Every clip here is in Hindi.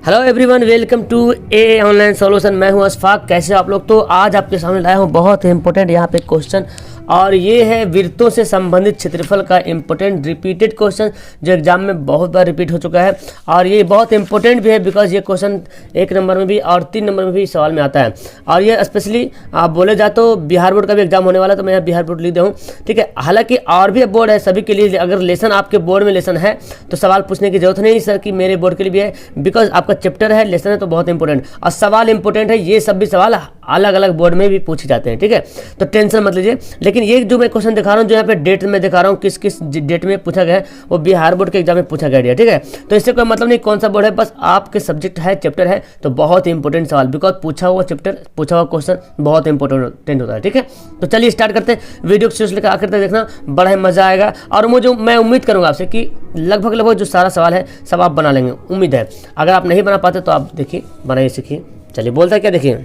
Hello everyone, welcome to a online solution. मैं हूं अशफाक। कैसे आप लोग? तो आज आपके सामने लाया हूं बहुत ही इंपॉर्टेंट यहाँ पे क्वेश्चन, और ये है वृत्तों से संबंधित क्षेत्रफल का इंपॉर्टेंट रिपीटेड क्वेश्चन जो एग्जाम में बहुत बार रिपीट हो चुका है। और ये बहुत इंपॉर्टेंट भी है बिकॉज ये क्वेश्चन 1 नंबर में भी और 3 नंबर में भी सवाल में आता है। और ये स्पेशली आप बोले जा तो बिहार बोर्ड का भी एग्जाम होने वाला है, तो मैं यहाँ बिहार बोर्ड लिख दिया हूँ, ठीक है। हालांकि और भी बोर्ड है सभी के लिए। अगर लेसन आपके बोर्ड में लेसन है तो सवाल पूछने की जरूरत नहीं सर कि मेरे बोर्ड के लिए भी है, बिकॉज आपका चैप्टर है, लेसन है, तो बहुत इंपॉर्टेंट और सवाल इंपॉर्टेंट है। ये सब भी सवाल अलग अलग बोर्ड में भी पूछे जाते हैं, ठीक है, तो टेंशन मत लीजिए। लेकिन ये जो मैं क्वेश्चन दिखा रहा हूँ, जो यहाँ पे डेट में दिखा रहा हूँ, किस किस डेट में पूछा गया है, वो बिहार बोर्ड के एग्जाम में पूछा गया, ठीक है। तो इससे कोई मतलब नहीं कौन सा बोर्ड है, बस आपके सब्जेक्ट है, चैप्टर है, तो बहुत इंपॉर्टेंट सवाल, बिकॉज पूछा हुआ चैप्टर, पूछा हुआ क्वेश्चन बहुत इंपॉर्टेंट होता है, ठीक है। तो चलिए स्टार्ट करते हैं। वीडियो को लेकर आखिर तक देखना, बड़ा ही मजा आएगा। और मैं उम्मीद करूंगा आपसे कि लगभग जो सारा सवाल है सब आप बना लेंगे, उम्मीद है। अगर आप नहीं बना पाते तो आप देखिए, बनाइए, सीखिए। चलिए बोलता है क्या, देखिए।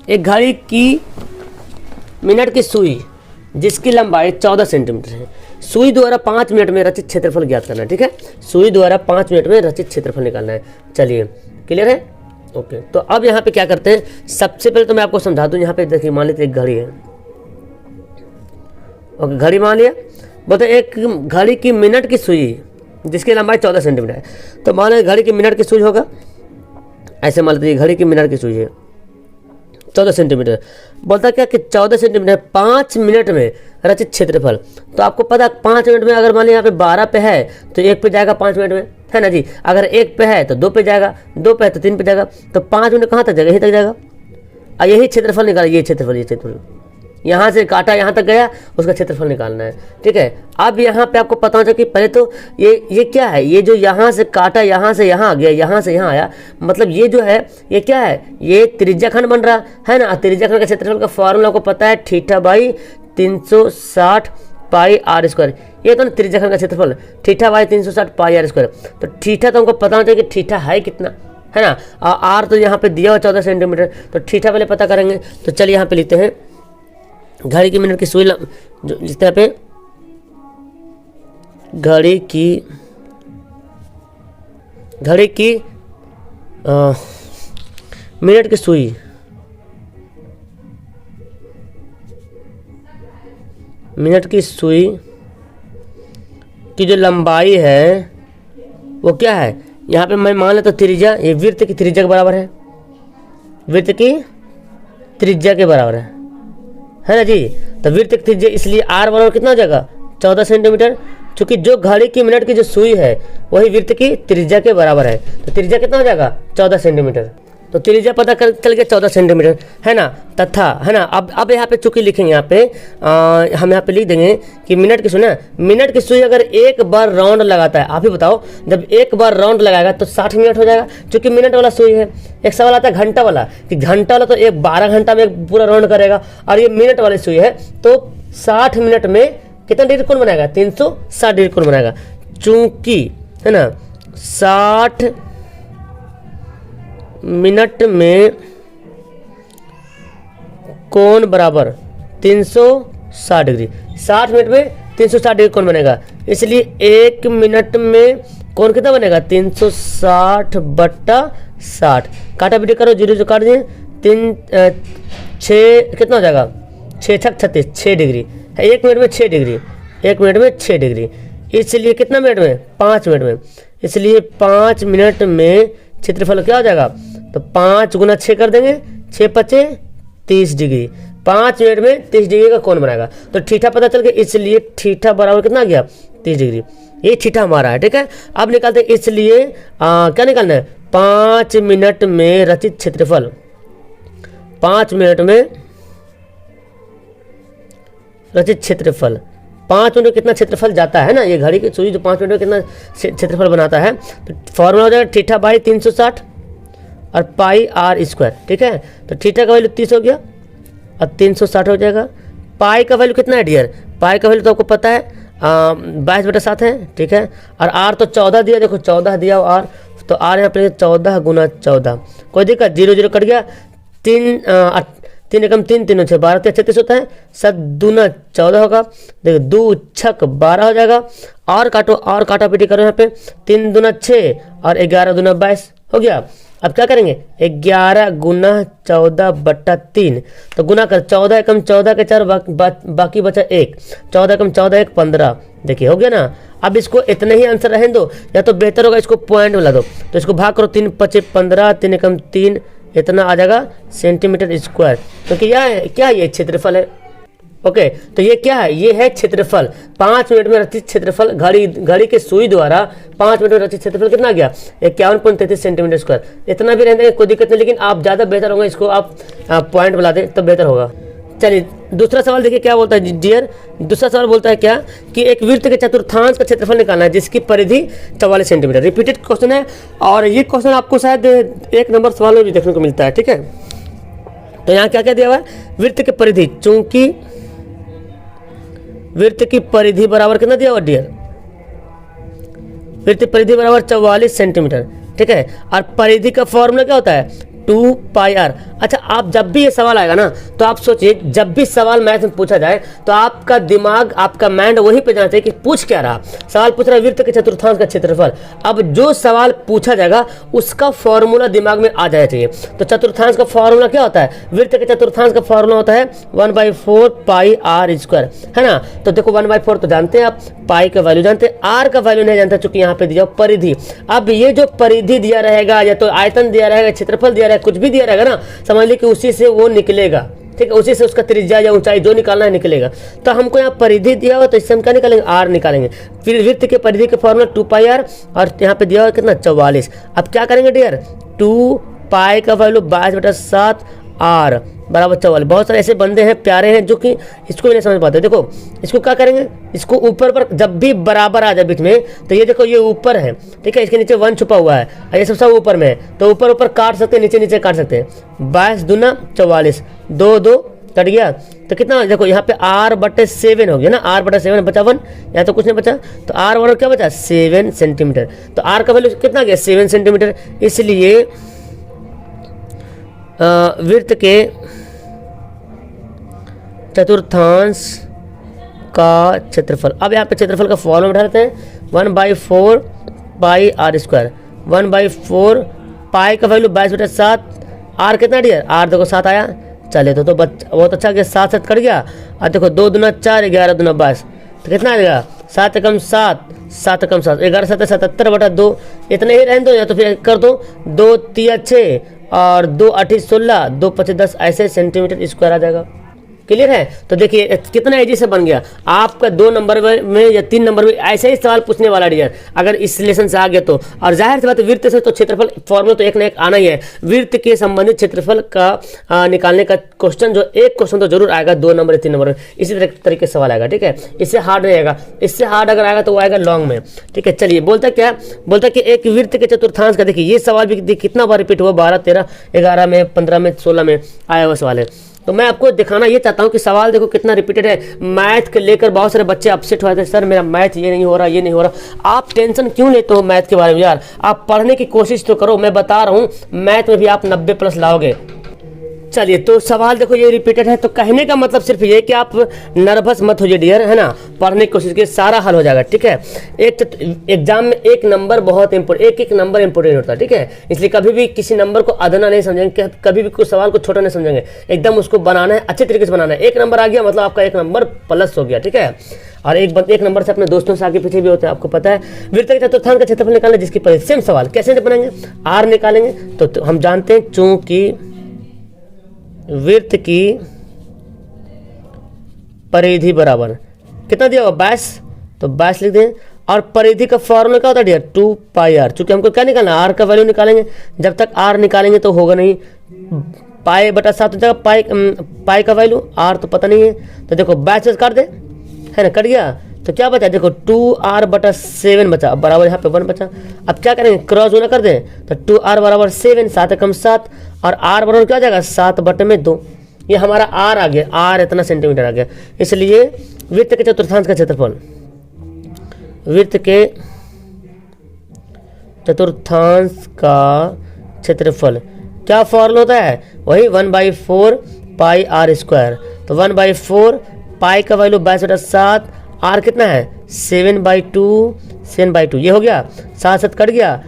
एक घड़ी की मिनट की सुई जिसकी लंबाई 14 सेंटीमीटर है, सुई द्वारा 5 मिनट में रचित क्षेत्रफल ज्ञात करना है, ठीक है। सुई द्वारा 5 मिनट में रचित क्षेत्रफल निकालना है। चलिए क्लियर है, ओके। तो अब यहाँ पे क्या करते हैं, सबसे पहले तो मैं आपको समझा दूं। यहाँ पे देखिए, मान लीजिए एक घड़ी है, ओके, घड़ी मान लिया। बोलते एक घड़ी की मिनट की सुई जिसकी लंबाई 14 सेंटीमीटर है, तो मान लीजिए घड़ी की मिनट की सुई होगा, ऐसे मान लीजिए घड़ी की मिनट की सुई है 14 सेंटीमीटर। बोलता क्या कि 14 सेंटीमीटर 5 मिनट में रचित क्षेत्रफल। तो आपको पता 5 मिनट में, अगर मान लीजिए यहाँ पे 12 पे है तो 1 पे जाएगा 5 मिनट में, है ना जी। अगर 1 पे है तो 2 पे जाएगा, 2 पे है तो 3 पे जाएगा, तो 5 मिनट कहाँ तक जाएगा, यहीं तक जाएगा। और यही क्षेत्रफल निकाला, ये क्षेत्रफल यहाँ से काटा यहाँ तक गया, उसका क्षेत्रफल निकालना है, ठीक है। अब यहाँ पे आपको पता होगा कि पहले तो ये क्या है, ये जो यहाँ से काटा, यहाँ से यहाँ आ गया, यहाँ से यहाँ आया, मतलब ये जो है ये क्या है, ये त्रिज्याखंड बन रहा है ना। त्रिज्याखंड का क्षेत्रफल का फॉर्मूला आपको पता है, theta by 360 pi r square. ये तो त्रिज्याखंड का क्षेत्रफल, theta by 360 pi r square. तो थीटा तो हमको पता होना चाहिए कि थीटा है कितना, है ना। और आर तो यहाँ पे दिया हुआ 14 सेंटीमीटर, तो थीटा पहले पता करेंगे। तो चलिए यहाँ पे लिखते हैं घड़ी की मिनट की सुई, जो लिखते हैं पे घड़ी की मिनट की सुई की जो लंबाई है वो क्या है, यहाँ पे मैं मान लेता तो त्रिज्या, ये वृत्त की त्रिज्या के बराबर है, वृत्त की त्रिज्या के बराबर है ना जी। तो वृत्त की त्रिज्या, इसलिए आर बराबर कितना हो जाएगा, 14 सेंटीमीटर। क्योंकि जो घड़ी की मिनट की जो सुई है वही वृत्त की त्रिज्या के बराबर है, तो त्रिज्या कितना हो जाएगा, 14 सेंटीमीटर। तो त्रिज्या पता चल गया 14 सेंटीमीटर, है ना, तथा, है ना। अब यहाँ पे चूंकि लिखेंगे, यहाँ पे हम यहाँ पे लिख देंगे कि मिनट की सुई ना, मिनट की सुई अगर एक बार राउंड लगाता है, आप ही बताओ, जब एक बार राउंड लगाएगा तो 60 मिनट हो जाएगा, क्योंकि मिनट वाला सुई है। एक सवाल आता है घंटा वाला, कि घंटा वाला तो एक 12 घंटा में एक पूरा राउंड करेगा, और ये मिनट वाली सुई है तो 60 मिनट में कितना डिग्री कोण बनाएगा, 360 डिग्री कोण बनाएगा। चूंकि, है ना, 60 मिनट में कोण बराबर 360 डिग्री, 60 मिनट में 360 डिग्री कोण बनेगा, इसलिए 1 मिनट में कोण कितना बनेगा, 360 बट्टा 60। काटा पीटी करो, 0 जो काट दिए, 6 कितना हो जाएगा, 6 छक 36, 6 डिग्री है। 1 मिनट में 6 डिग्री, 1 मिनट में 6 डिग्री, इसलिए कितना मिनट में, 5 मिनट में, इसलिए 5 मिनट में क्षेत्रफल क्या हो जाएगा, तो 5 गुना 6 कर देंगे, 6 पचे 30 डिग्री, 5 मिनट में 30 डिग्री का कोण बनाएगा। तो थीटा पता चल गया, इसलिए थीटा बराबर कितना गया, 30 डिग्री। ये थीटा हमारा है, ठीक है। अब निकालते हैं, इसलिए क्या निकालना है, 5 मिनट में रचित क्षेत्रफल, 5 मिनट में रचित क्षेत्रफल, 5 मिनट में कितना क्षेत्रफल जाता है ना, ये घड़ी की सुई जो 5 मिनट में कितना क्षेत्रफल बनाता है, तो फॉर्मूला हो जाएगा थीटा बाई 360 और पाई आर स्क्वायर, ठीक है। तो थीटा का वैल्यू 30 हो गया और 360 हो जाएगा। पाई का वैल्यू कितना है डियर, पाई का वैल्यू तो आपको पता है 22/7 है, ठीक है। और आर तो 14 दिया, देखो 14 दिया आर, तो आर यहाँ पे 14 गुना 14, कोई दिक्कत, 0 0 कट गया, 3 एकम 3, 3 6 12 36 होता है, 7 दूना 14 होगा, देखो 2 छक 12 हो जाएगा, और काटो और काटापीटी करो यहाँ पे, 3 दूना 6 और 11 दूना 22 हो गया। अब क्या करेंगे 11 गुना 14/3, तो गुना कर 14 एकम 14 के 4 बाकी बचा 1, 14 एकम 14 1 15, देखिए हो गया ना। अब इसको इतने ही आंसर रहने दो, या तो बेहतर होगा इसको पॉइंट मिला दो, तो इसको भाग करो 3 5 15, 3 एकम 3, इतना आ जाएगा सेंटीमीटर स्क्वायर, क्योंकि क्या ये क्षेत्रफल है। ओके, तो ये क्या है, ये है क्षेत्रफल। 5 मिनट में रचित क्षेत्रफल, घड़ी के सुई द्वारा 5 मिनट में रचित क्षेत्रफल कितना गया 51.33 सेंटीमीटर स्क्वायर। इतना भी रहने कोई दिक्कत नहीं, लेकिन आप ज़्यादा बेहतर होगा इसको आप पॉइंट बुला दें तो बेहतर होगा। चलिए दूसरा सवाल देखिए क्या बोलता है डियर। दूसरा सवाल बोलता है क्या कि एक वृत्त के चतुर्थांश का क्षेत्रफल निकालना है जिसकी परिधि 44 सेंटीमीटर। रिपीटेड क्वेश्चन है, और ये क्वेश्चन आपको शायद 1 नंबर सवाल में भी देखने को मिलता है, ठीक है। तो यहाँ क्या क्या दिया हुआ है, वृत्त की परिधि, चूंकि वृत्त की परिधि बराबर कितना दिया हुआ डियर, वृत्त परिधि बराबर 44 सेंटीमीटर, ठीक है। और परिधि का फॉर्मूला क्या होता है 2πr। अच्छा, आप जब भी ये सवाल आएगा ना तो आप सोचिए, जब भी सवाल मैथ में पूछा जाए तो आपका दिमाग, आपका माइंड वहीं पे जाना चाहिए कि पूछ क्या रहा। सवाल पूछ रहा है वृत्त के चतुर्थांश का क्षेत्रफल, अब जो सवाल पूछा जाएगा उसका फॉर्मूला दिमाग में आ जाना चाहिए। तो चतुर्थांश का फॉर्मूला क्या होता है, वृत्त के चतुर्थांश का फॉर्मूला होता है 1/4πr², है ना। तो देखो 1/4 तो जानते हैं आप, पाई का वैल्यू जानते हैं, आर का वैल्यू नहीं जानते, चूंकि यहाँ पे दिया परिधि। अब ये जो परिधि दिया रहेगा, या तो आयतन दिया रहेगा, क्षेत्रफल दिया रहेगा, कुछ भी दिया रहेगा ना, समझ लीजिए कि उसी से वो निकलेगा, ठीक है, उसी से उसका त्रिज्या या ऊंचाई जो निकालना है निकलेगा। तो हमको यहाँ परिधि दिया हुआ, तो इससे हम क्या निकालेंगे, आर निकालेंगे। फिर वृत्त के परिधि के फॉर्मूला 2πr, और यहाँ पे दिया हुआ कितना 44। अब क्या करेंगे डियर, 2 पाई का वैल्यू 22/7 आर बराबर 44। बहुत सारे ऐसे बंदे हैं प्यारे हैं जो कि इसको भी नहीं समझ पाते। देखो इसको क्या करेंगे, इसको ऊपर पर जब भी बराबर आ जाए बीच में, तो ये देखो ये ऊपर है, ठीक है, इसके नीचे 1 छुपा हुआ है, और ये सब ऊपर में है, तो ऊपर ऊपर काट सकते हैं, नीचे नीचे काट सकते हैं। 22 दूना 44, 2 2 कट गया, तो कितना देखो यहाँ पे r/7 हो गया ना, r/7 बचा 1, या तो कुछ नहीं बचा, तो r बराबर क्या बचा 7 सेंटीमीटर। तो r का वैल्यू कितना गया 7 सेंटीमीटर। इसलिए वृत्त के चतुर्थांश का क्षेत्रफल, अब यहाँ पे क्षेत्रफल का फॉर्मूला बैठा लेते हैं 1/4πr², 1/4 पाई का वैल्यू 22/7, आर कितना डियर, आर देखो 7 आया, चले तो बहुत अच्छा गया, 7 7 कट गया, और देखो 2 दूना 4, 11 दूना 22, तो कितना आ जाएगा 7 एकम 7, 7 एकम 7, 11 7 77/2, इतने ही रहने दो, या तो फिर कर दो 2 3 6 और 2 8 16, 2 5 10, ऐसे सेंटीमीटर स्क्वायर आ जाएगा। क्लियर है। तो देखिए कितना इजी से बन गया, आपका 2 नंबर में या 3 नंबर में ऐसे ही सवाल पूछने वाला डियर, अगर इस लेसन से आ गया तो। और जाहिर सी बात है वृत्त से तो क्षेत्रफल फॉर्मूला तो एक ना एक आना ही है। वृत्त के संबंधित क्षेत्रफल का निकालने का क्वेश्चन, जो एक क्वेश्चन तो जरूर आएगा 2 नंबर या 3 नंबर में, इसी तरीके से सवाल आएगा, ठीक है। इससे हार्ड नहीं आएगा, इससे हार्ड अगर आएगा तो वो आएगा लॉन्ग में, ठीक है। चलिए बोलता क्या, बोलता कि एक वृत्त के चतुर्थांश का, देखिए ये सवाल भी कितना बार रिपीट हुआ, 12 13 11 में 15 में 16 में आया हुआ सवाल है। तो मैं आपको दिखाना ये चाहता हूँ कि सवाल देखो कितना रिपीटेड है। मैथ के लेकर बहुत सारे बच्चे अपसेट हुए थे, सर मेरा मैथ ये नहीं हो रहा, ये नहीं हो रहा। आप टेंशन क्यों लेते हो मैथ के बारे में यार, आप पढ़ने की कोशिश तो करो। मैं बता रहा हूँ मैथ में भी आप 90+ लाओगे। चलिए तो सवाल देखो ये रिपीटेड है, तो कहने का मतलब सिर्फ ये कि आप नर्वस मत होइए डियर, है ना, पढ़ने की कोशिश कीजिए, सारा हल हो जाएगा, ठीक है। एक एग्जाम में एक नंबर बहुत इंपोर्टेंट, एक नंबर इंपोर्टेंट होता है, ठीक है। इसलिए कभी भी किसी नंबर को अदना नहीं समझेंगे, कभी भी कोई सवाल को छोटा नहीं समझेंगे, एकदम उसको बनाना है, अच्छे तरीके से बनाना है। 1 नंबर आ गया मतलब आपका 1 नंबर प्लस हो गया, ठीक है। और एक नंबर से अपने दोस्तों से आगे पीछे भी होता है, आपको पता है। वृत्त के चतुर्थांश का क्षेत्रफल निकालना जिसकी परिधि, सेम सवाल कैसे बनाएंगे, आर निकालेंगे। तो हम जानते हैं चूंकि वृत्त की परिधि बराबर कितना दिया होगा 22, तो 22 लिख दें। और परिधि का फॉर्मूला क्या होता है डियर 2πr, चूंकि हमको क्या निकालना, आर का वैल्यू निकालेंगे। जब तक आर निकालेंगे तो होगा नहीं, π/7 हो जाएगा, पाई का वैल्यू, आर तो पता नहीं है, तो देखो 22 काट दे, है ना, कट गया। तो क्या बचा, देखो 2r/7 बचा, बराबर यहाँ पे 1 बचा। अब क्या करेंगे, क्रॉस गुना कर दें, तो 2r बराबर 7, 7 एकम 7, और r बराबर क्या आ जाएगा 7/2। ये हमारा r आ गया, r इतना सेंटीमीटर आ गया। इसलिए वृत्त के चतुर्थांश का क्षेत्रफल, वृत्त के चतुर्थांश का क्षेत्रफल क्या फॉर्मूला होता है, वही 1/4 पाई आर स्क्वायर। तो 1/4 पाई का वैल्यू 22/7, आर कितना है 7/2, 7/2 ये हो गया, 7 कट गया,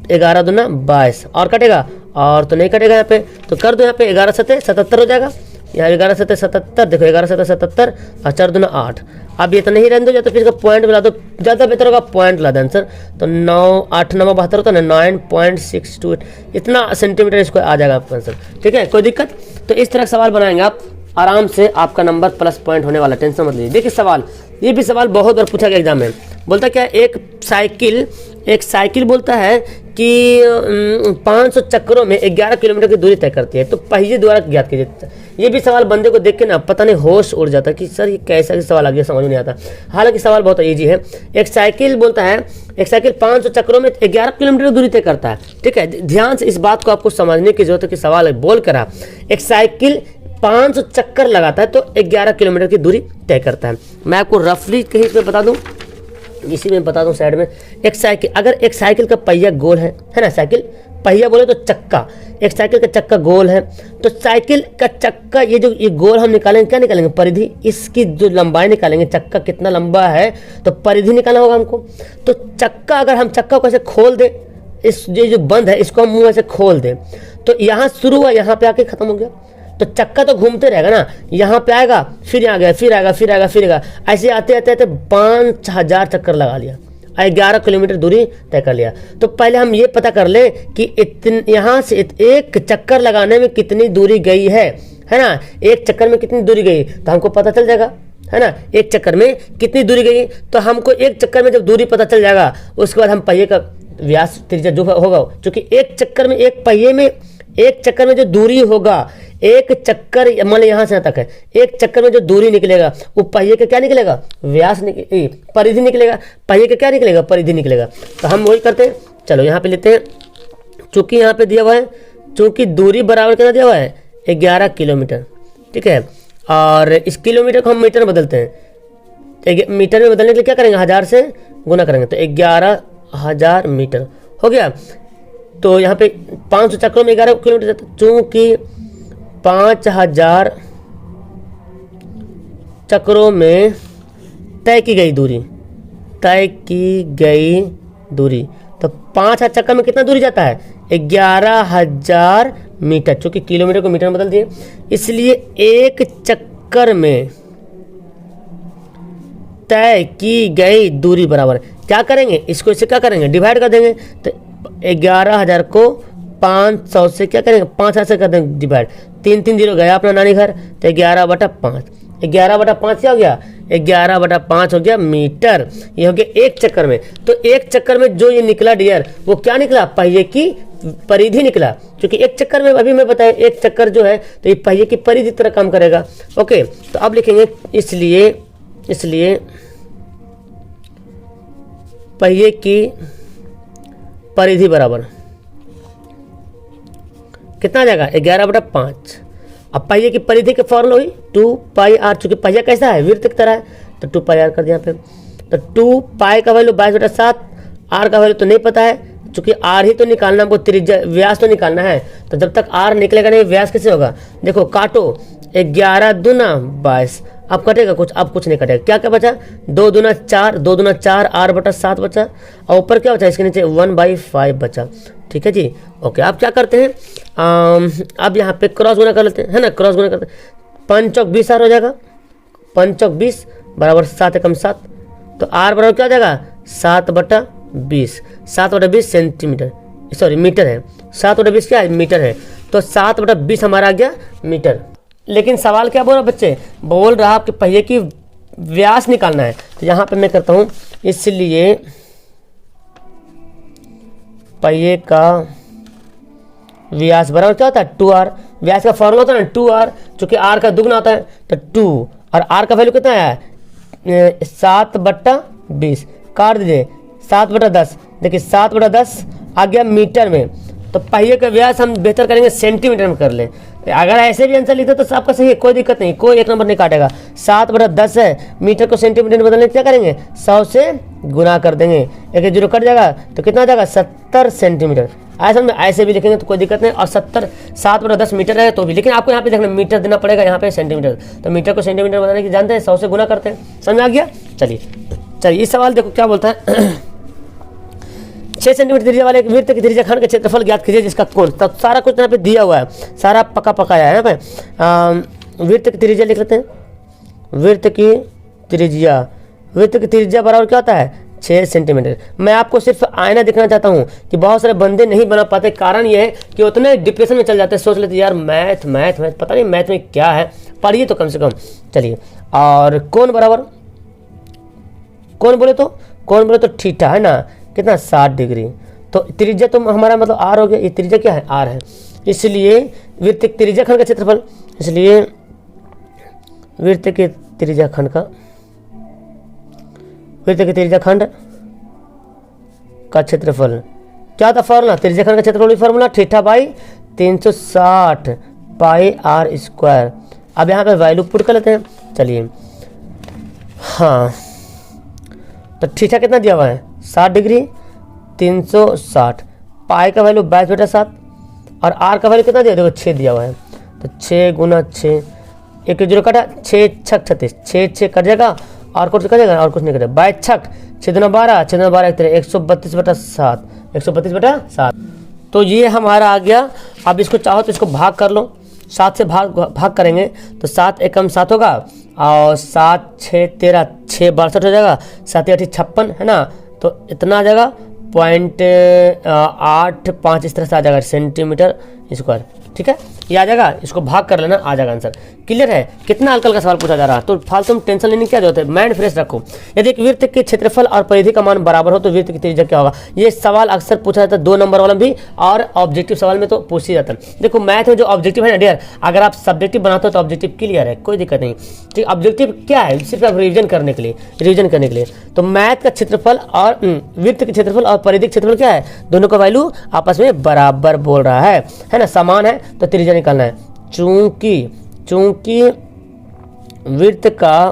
11 दूना 22 और कटेगा और तो नहीं कटेगा यहाँ पे, तो कर दो यहाँ पे 11 7 77 हो जाएगा। यहाँ 11 7 77, देखो 11 7 77 और 4 दूना 8। अब ये तो नहीं रहने दो, या तो फिर इसका पॉइंट मिला दो, ज़्यादा बेहतर होगा पॉइंट ला दो आंसर। तो 9 8 9 72 होता है ना, 9.628 इतना सेंटीमीटर इसको आ जाएगा आपका आंसर। ठीक है, कोई दिक्कत? तो इस तरह का सवाल बनाएंगे आप, आराम से आपका नंबर प्लस पॉइंट होने वाला, टेंशन मत लीजिए। देखिए सवाल, ये भी सवाल बहुत बार पूछा गया एग्जाम में। बोलता क्या, एक साइकिल बोलता है कि 500 चक्रों में 11 किलोमीटर की दूरी तय करती है, तो पहिए द्वारा ज्ञात कीजिए। ये भी सवाल बंदे को देख के ना पता नहीं होश उड़ जाता कि सर ये कैसा सवाल आ गया, समझ नहीं आता। हालांकि सवाल बहुत इजी है। एक साइकिल बोलता है, एक साइकिल 500 चक्रों में 11 किलोमीटर की दूरी तय करता है। ठीक है, ध्यान से इस बात को आपको समझने की जरूरत है कि सवाल बोल करा एक साइकिल 500 चक्कर लगाता है तो 11 किलोमीटर की दूरी तय करता है। मैं आपको रफली कहीं पे बता दूं, इसी में बता दूं साइड में। एक साइकिल, अगर एक साइकिल का पहिया गोल है ना, साइकिल पहिया बोले तो चक्का, एक साइकिल का चक्का गोल है, तो साइकिल का चक्का ये गोल हम निकालेंगे, क्या निकालेंगे, परिधि, इसकी जो लंबाई निकालेंगे, चक्का कितना लंबा है तो परिधि निकालना होगा हमको। तो चक्का, अगर हम चक्का को ऐसे खोल दें, इस ये जो बंद है इसको हम मुंह ऐसे खोल दें, तो यहाँ शुरू हुआ, यहाँ पे आके खत्म हो गया। तो चक्का तो घूमते रहेगा ना, यहाँ पे आएगा, फिर यहाँ गया, फिर आएगा, फिर आएगा, फिर आएगा, ऐसे आते आते आते 5000 चक्कर लगा लिया, 11 किलोमीटर दूरी तय कर लिया। तो पहले हम ये पता कर ले कि यहाँ से एक चक्कर लगाने में कितनी दूरी गई है ना, एक चक्कर में कितनी दूरी गई तो हमको पता चल जाएगा, है ना, एक चक्कर में कितनी दूरी गई। तो हमको एक चक्कर में जब दूरी पता चल जाएगा, उसके बाद हम पहिए का व्यास त्रिज्या जो होगा, क्योंकि एक चक्कर में, एक पहिए में, एक चक्कर में जो दूरी होगा, एक चक्कर मान लो यहाँ से यहाँ तक है, एक चक्कर में जो दूरी निकलेगा वो पहिए का क्या निकलेगा, व्यास परिधि निकलेगा, पहिए का क्या निकलेगा, परिधि निकलेगा। तो हम वही करते हैं, चलो यहाँ पे लेते हैं, चूंकि यहाँ पे दिया हुआ है, चूंकि दूरी बराबर कितना दिया हुआ है 11 किलोमीटर। ठीक है, और इस किलोमीटर को हम मीटर में बदलते हैं, मीटर में बदलने के लिए क्या करेंगे, 1000 से गुना करेंगे, तो 11,000 मीटर हो गया। तो यहाँ पे 500 चक्रों में 11 किलोमीटर, चूंकि 5000 चक्रों में तय की गई दूरी, तो 5000 चक्कर में कितना दूरी जाता है, 11,000 मीटर, चूंकि किलोमीटर को मीटर में बदल दिए, इसलिए एक चक्कर में तय की गई दूरी बराबर क्या करेंगे, इसको इससे क्या करेंगे, डिवाइड कर देंगे। तो 11,000 को 500 से क्या करेंगे, 5000 से कर देंगे डिवाइड, 3 3 0 गया अपना नानी घर, तो 11/5, 11/5 क्या हो गया, 11/5 हो गया मीटर। ये हो गया एक चक्कर में। तो एक चक्कर में जो ये निकला डियर, वो क्या निकला, पहिए की परिधि निकला, क्योंकि एक चक्कर में अभी मैं बताया एक चक्कर जो है तो ये पहिए की परिधि तरह काम करेगा। ओके, तो अब लिखेंगे इसलिए पहिए की परिधि बराबर कितना आ जाएगा, 11/5। अब पहिए की परिधि के फॉर्मूला हुई 2πr, चूंकि पहिया कैसा है, वृत्त की तरह है, तो 2πr कर दिया यहाँ पे। तो 2π का वैल्यू 22/7, r का वैल्यू तो नहीं पता है, चूंकि r ही तो निकालना, हमको त्रिज्या व्यास तो निकालना है। तो जब तक r निकलेगा नहीं, व्यास कैसे होगा, देखो काटो, 11 दूना 22, अब कटेगा कुछ, अब कुछ नहीं कटेगा, क्या क्या बचा, 2 दूना 4, 2 दूना 4, r/7 बचा, और ऊपर क्या बचा, इसके नीचे 1/5 बचा। ठीक है जी, ओके। आप क्या करते हैं, अब यहाँ पे क्रॉस गुना कर लेते हैं, है ना, क्रॉस गुना करते हैं, 5 चौक 20 r हो जाएगा, 5 चौक 20 बराबर 7 एकम 7, तो r बराबर क्या हो जाएगा, 7/20, 7/20 सेंटीमीटर, सॉरी मीटर है, 7/20 क्या है, मीटर है, तो 7/20 हमारा आ गया मीटर। लेकिन सवाल क्या बोल रहा बच्चे, बोल रहा आपके पहिए की व्यास निकालना है। तो यहाँ पे मैं करता हूँ, इसलिए पहिए का व्यास बराबर क्या होता है, 2r, व्यास का फॉर्मूला होता है ना 2r, चूंकि r का दुगना होता है तो 2, और r का वैल्यू कितना है, 7/20, काट दीजिए 7/10, देखिए 7/10 आ गया मीटर में, तो पहिए का व्यास हम बेहतर करेंगे सेंटीमीटर में कर ले। अगर ऐसे भी आंसर लिखते तो आपका सही है, कोई दिक्कत नहीं, कोई एक नंबर नहीं काटेगा। 7/10 है, मीटर को सेंटीमीटर में बदलने क्या करेंगे, 100 से गुना कर देंगे, एक जीरो कट जाएगा तो कितना आ जाएगा 70 सेंटीमीटर। ऐसा में ऐसे भी लिखेंगे तो कोई दिक्कत नहीं, और 7/10 मीटर है तो भी, लेकिन आपको यहाँ पे देखना मीटर देना पड़ेगा, यहाँ पे सेंटीमीटर, तो मीटर को सेंटीमीटर बदलने की जानते हैं, 100 से गुना करते हैं। समझ में आ गया। चलिए इस सवाल देखो क्या बोलता है 6 सेंटीमीटर त्रिज्या वाले वृत्त की त्रिज्या खंड का क्षेत्रफल ज्ञात कीजिए जिसका कोण, तब सारा कुछ यहाँ पे दिया हुआ है, सारा पका पकाया है यहाँ पे। वृत्त की त्रिज्या लिख लेते हैं, वृत्त की त्रिज्या बराबर क्या होता है 6 सेंटीमीटर। मैं आपको सिर्फ आईना दिखाना चाहता हूँ कि बहुत सारे बंदे नहीं बना पाते, कारण ये है कि उतने डिप्रेशन में चल जाते हैं, सोच लेते यार मैथ पता नहीं मैथ में क्या है, पढ़िए तो कम से कम। चलिए, और कोण बराबर, कोण बोले तो थीटा है ना, कितना 60 डिग्री। तो त्रिज्या तो हमारा मतलब आर हो गया, ये त्रिज्या क्या है आर है, इसलिए वृत्त की त्रिज्या खंड का क्षेत्रफल, इसलिए वृत्त के त्रिज्या खंड का क्षेत्रफल क्या था फॉर्मूला, त्रिज्या खंड का क्षेत्रफल formula theta by 360 pi r square. अब यहाँ पे वैल्यू पुट कर लेते हैं। चलिए हाँ, तो थीटा कितना दिया हुआ है 60 डिग्री, 360, पाई का वैल्यू 22/7 और आर का वैल्यू कितना दिया, देखो 6 दिया हुआ है, तो 6 × 6, एक जीरो कटा, 6 छक 36, 6 कट जाएगा और कुछ कटेगा और कुछ नहीं कटेगा, 22 छक 6 × 12, 6 × 12 132/7, 132/7। तो ये हमारा आ गया। अब इसको चाहो तो इसको भाग कर लो, 7 से भाग करेंगे तो 7 एकम 7 होगा, और 7 6 13, 6 62 हो जाएगा, 7 8 56 है ना, तो इतना आ जाएगा 0.85 इस तरह से आ जाएगा सेंटीमीटर स्क्वायर। ठीक है, ये आ जाएगा, इसको भाग कर लेना, आ जाएगा आंसर। क्लियर है, कितना हल्का सवाल पूछा जा रहा है, तो फालतू में टेंशन लेने की क्या जरूरत है, माइंड फ्रेश रखो। यदि एक वृत्त के क्षेत्रफल और परिधि का मान बराबर हो तो वृत्त की त्रिज्या क्या होगा। ये सवाल अक्सर पूछा जाता है 2 नंबर वाला भी, और ऑब्जेक्टिव सवाल में तो पूछ ही जाता है। देखो मैथ में जो ऑब्जेक्टिव है ना डियर, अगर आप सब्जेक्टिव बनाते हो तो ऑब्जेक्टिव क्लियर है, कोई दिक्कत नहीं। ठीक, ऑब्जेक्टिव क्या है, सिर्फ आप रिविजन करने के लिए। तो मैथ का क्षेत्रफल और वृत्त के क्षेत्रफल और परिधि क्षेत्रफल क्या है, दोनों का वैल्यू आपस में बराबर बोल रहा है ना, समान है, तो त्रिज्या निकालना है। चूंकि वृत्त का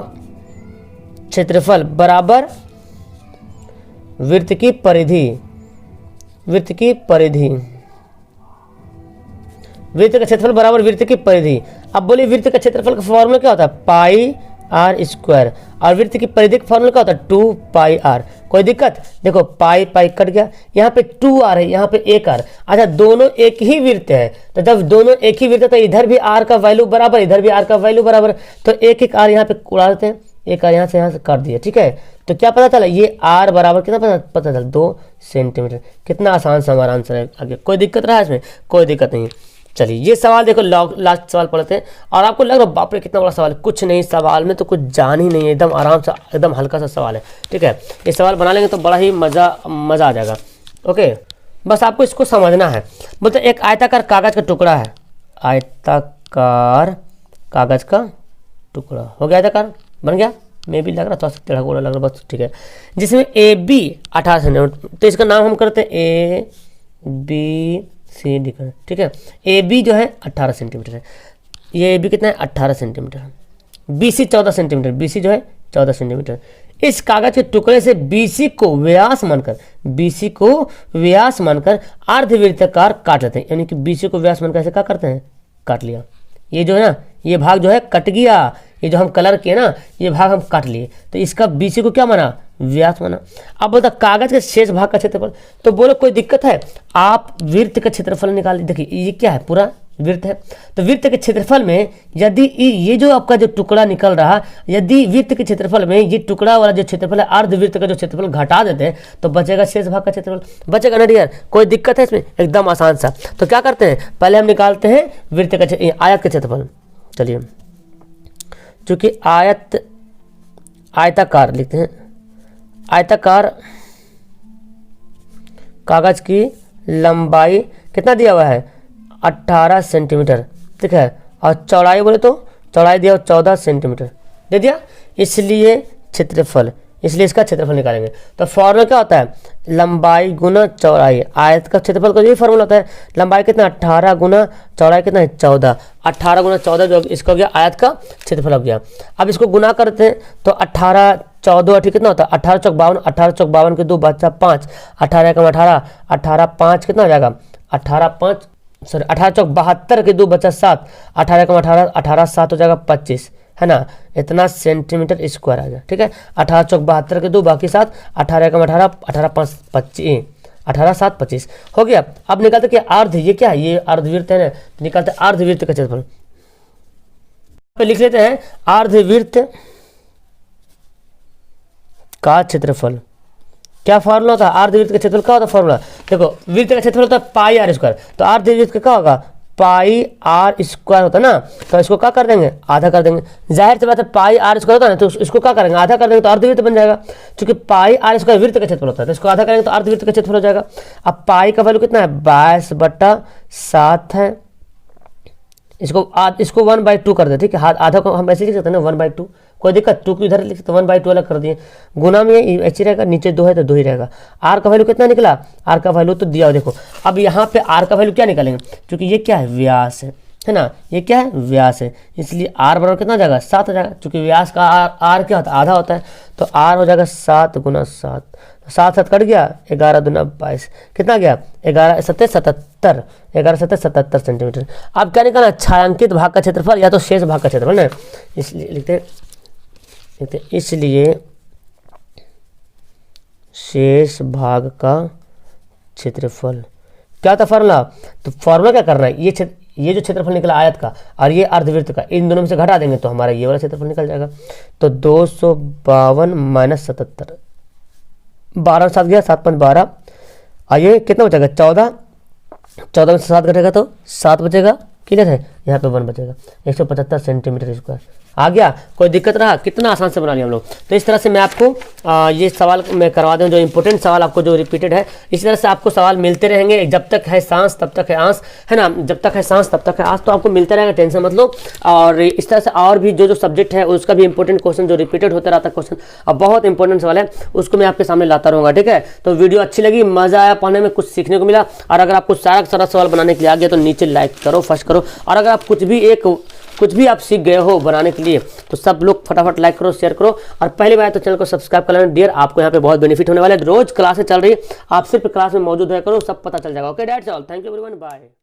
क्षेत्रफल बराबर वृत्त की परिधि, वृत्त का क्षेत्रफल बराबर वृत्त की परिधि। अब बोलिए वृत्त का क्षेत्रफल का फॉर्मूला क्या होता है, पाई आर स्क्वायर, और वृत्त की परिधि का फॉर्मूला क्या होता है 2 पाई आर। कोई दिक्कत, देखो पाई कट गया, यहाँ पे 2 आर है, यहाँ पे 1 आर। अच्छा, दोनों एक ही वृत्त है, तो जब दोनों एक ही वृत्त है तो इधर भी आर का वैल्यू बराबर, इधर भी आर का वैल्यू बराबर, तो एक आर यहाँ पे उड़ा देते हैं, एक आर यहाँ से काट दिया। ठीक है, तो क्या पता चला, ये आर बराबर कितना पता चला 2 सेंटीमीटर। कितना आसान सा हमारा आंसर है। आगे कोई दिक्कत रहा है इसमें, कोई दिक्कत नहीं। चलिए ये सवाल देखो, लास्ट सवाल पढ़ते हैं, और आपको लग रहा है बाप रे कितना बड़ा सवाल है, कुछ नहीं, सवाल में तो कुछ जान ही नहीं है, एकदम आराम से, एकदम हल्का सा सवाल है। ठीक है, ये सवाल बना लेंगे तो बड़ा ही मज़ा आ जाएगा। ओके, बस आपको इसको समझना है। बोलते एक आयताकार कागज का टुकड़ा है, आयताकार कागज का टुकड़ा हो गया, आयताकार बन गया, मे भी लग रहा थोड़ा सा टेढ़ा गोला लग रहा, बस ठीक है, जिसमें ए बी 18 सेंटीमीटर, तो इसका नाम हम करते हैं ABCD का। ठीक है, ए बी जो है 18 सेंटीमीटर है, ये ए बी कितना है 18 सेंटीमीटर, BC 14 सेंटीमीटर, BC जो है 14 सेंटीमीटर। इस कागज के टुकड़े से BC को व्यास मानकर अर्धवृत्ताकार काट लेते हैं, यानी कि BC को व्यास मानकर ऐसे क्या करते हैं, काट लिया। ये जो है ना, ये भाग जो है कट गया, ये जो हम कलर किए ना, ये भाग हम काट लिए, तो इसका BC को क्या माना, व्यास माना। अब बोलता कागज के शेष भाग का क्षेत्रफल, तो बोलो कोई दिक्कत है, आप वृत्त का क्षेत्रफल निकाल, देखिए ये क्या है, पूरा वृत्त है, तो वृत्त के क्षेत्रफल में यदि ये जो आपका जो टुकड़ा निकल रहा, यदि वृत्त के क्षेत्रफल में ये टुकड़ा वाला जो क्षेत्रफल है अर्धवृत्त का जो क्षेत्रफल घटा देते हैं तो बचेगा शेष भाग का क्षेत्रफल, बचेगा ना डियर। कोई दिक्कत है इसमें, एकदम आसान सा। तो क्या करते हैं, पहले हम निकालते हैं वृत्त का आयत का क्षेत्रफल। चलिए, चूंकि आयताकार लिखते हैं, आयताकार कागज की लंबाई कितना दिया हुआ है 18 सेंटीमीटर। ठीक है, और चौड़ाई बोले तो चौड़ाई दिया 14 सेंटीमीटर दे दिया, इसलिए क्षेत्रफल इसलिए इसका क्षेत्रफल निकालेंगे। तो फॉर्मूला क्या होता है, लंबाई गुना चौड़ाई। आयत का क्षेत्रफल का यही फॉर्मूला होता है। लंबाई कितना 18 गुना चौड़ाई कितना है 14। 18 गुना 14 जो इसका हो गया आयत का क्षेत्रफल हो गया। अब इसको गुना करते हैं तो 18 14 8 कितना होता है 18 चौक 52। 18 चौक 52 के 2 बचा 5। 18 कम 18 18 5 कितना हो जाएगा 18 5 सॉरी 18 चौक 72 के 2 बचा 7। 18 कम 18 18 7 हो जाएगा 25 है ना, इतना सेंटीमीटर स्क्वायर आ गया। ठीक है, 18 चौक 72 के 2 बाकी 7। 18 कम 18 18 5 25 18 7 25 हो गया। अब निकालते कि अर्ध, ये क्या है, ये अर्धवृत्त है ना, निकालते अर्धवृत्त का क्षेत्रफल। पे लिख लेते हैं अर्धवृत्त का क्षेत्रफल। क्या फॉर्मूला होता है अर्धवृत्त का क्षेत्रफल का होता है फॉर्मूला, देखो वृत्त का क्षेत्रफल होता है पाई आर स्क्वायर, तो अर्धवृत्त का क्या होगा पाई आर स्क्वायर होता है ना, तो इसको क्या कर देंगे आधा कर देंगे। जाहिर सी बात है पाई आर स्क्वायर होता है ना, तो इसको क्या करेंगे आधा कर देंगे तो अर्धवृत्त बन जाएगा। क्योंकि पाई आर स्क्वायर वृत्त का क्षेत्रफल होता है, तो इसको आधा करेंगे तो अर्धवृत्त का क्षेत्रफल हो जाएगा। अब पाई का वैल्यू कितना है 22/7 है। इसको 1/2 कर दे, ठीक है, आधा को हम ऐसे लिख सकते हैं ना 1/2, कोई दिक्कत, 2 को इधर लिख सकते 1/2 अलग कर दिए। गुना में ऐसे रहेगा, नीचे 2 है तो 2 ही रहेगा। आर का वैल्यू कितना निकला, आर का वैल्यू तो दिया हो देखो। अब यहाँ पे आर का वैल्यू क्या निकालेंगे, क्योंकि ये क्या है व्यास है ना, ये क्या है व्यास है, इसलिए आर बराबर कितना हो जाएगा 7 हो जाएगा। क्योंकि व्यास का आर क्या होता है आधा होता है, तो आर हो जाएगा 7 गुना 7। 7 7 कट गया, 11 दूना 22 कितना गया 11 7 77 11 7 77 सेंटीमीटर। अब क्या निकालना छायांकित भाग का क्षेत्रफल या तो शेष भाग का क्षेत्रफल ना, इसलिए लिखते इसलिए शेष भाग का क्षेत्रफल क्या था फॉर्मूला, तो फॉर्मूला क्या करना है, ये जो क्षेत्रफल निकला आयत का और ये अर्धवृत्त का, इन दोनों में से घटा देंगे तो हमारा ये वाला क्षेत्रफल निकल जाएगा। तो 252 माइनस 77, 12 7 गया 7 5 12, और ये कितना बचेगा 14 में से 7 घटेगा तो 7 बचेगा, क्लियर है, यहाँ पे 1 बचेगा। 175 सेंटीमीटर स्क्वायर आ गया। कोई दिक्कत रहा, कितना आसान से बना लिया हम लोग। तो इस तरह से मैं आपको ये सवाल मैं करवा दूँ, जो इंपॉर्टेंट सवाल आपको जो रिपीटेड है, इस तरह से आपको सवाल मिलते रहेंगे। जब तक है सांस तब तक है आंस, है ना, जब तक है सांस तब तक है आंस, तो आपको मिलता रहेगा, टेंशन मत लो। और इस तरह से और भी जो सब्जेक्ट है उसका भी इंपॉर्टेंट क्वेश्चन जो रिपीटेड होता रहता है क्वेश्चन, अब बहुत इंपॉर्टेंट सवाल है, उसको मैं आपके सामने लाता रहूँगा। ठीक है, तो वीडियो अच्छी लगी, मजा आया, पढ़ने में कुछ सीखने को मिला, और अगर आपको सारा सवाल बनाने के लिए आ गया तो नीचे लाइक करो फर्स्ट करो, और अगर आप कुछ भी आप सीख गए हो बनाने के लिए तो सब लोग फटाफट लाइक करो शेयर करो, और पहली बार तो चैनल को सब्सक्राइब कर लेना डियर, आपको यहाँ पे बहुत बेनिफिट होने वाला है। रोज क्लासें चल रही है, आप सिर्फ क्लास में मौजूद है करो, सब पता चल जाएगा। Okay that's all, thank you everyone, bye.